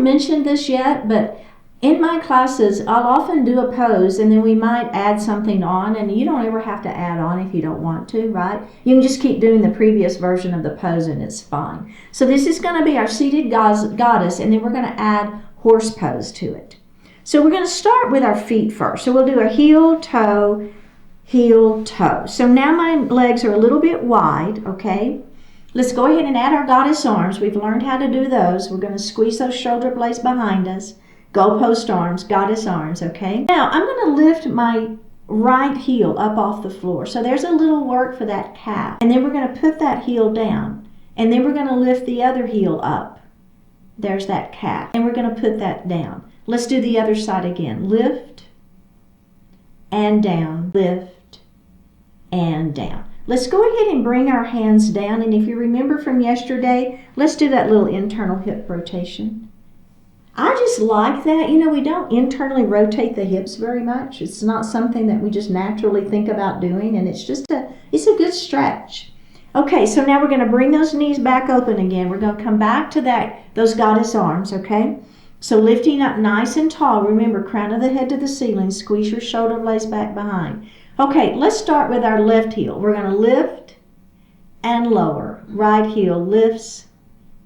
haven't mentioned this yet, but in my classes, I'll often do a pose and then we might add something on, and you don't ever have to add on if you don't want to, right? You can just keep doing the previous version of the pose and it's fine. So this is going to be our seated goddess, and then we're going to add horse pose to it. So we're going to start with our feet first. So we'll do a heel, toe, heel, toe. So now my legs are a little bit wide, okay? Let's go ahead and add our goddess arms. We've learned how to do those. We're going to squeeze those shoulder blades behind us. Goalpost arms, goddess arms, okay? Now, I'm going to lift my right heel up off the floor. So there's a little work for that calf. And then we're going to put that heel down. And then we're going to lift the other heel up. There's that calf. And we're going to put that down. Let's do the other side again. Lift and down. Lift and down. Let's go ahead and bring our hands down. And if you remember from yesterday, let's do that little internal hip rotation. I just like that. You know, we don't internally rotate the hips very much. It's not something that we just naturally think about doing, and it's a good stretch. Okay, so now we're going to bring those knees back open again. We're going to come back to those goddess arms, okay? So lifting up nice and tall. Remember, crown of the head to the ceiling. Squeeze your shoulder blades back behind. Okay, let's start with our left heel. We're going to lift and lower. Right heel lifts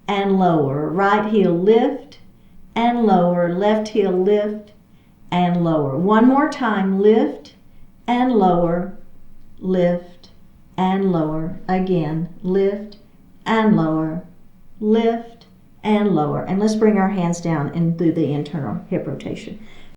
and lower. Right heel lift and lower. Left heel lift and lower. One more time. Lift and lower. Lift and lower. Again. Lift and lower. Lift and lower. And let's bring our hands down and do the internal hip rotation.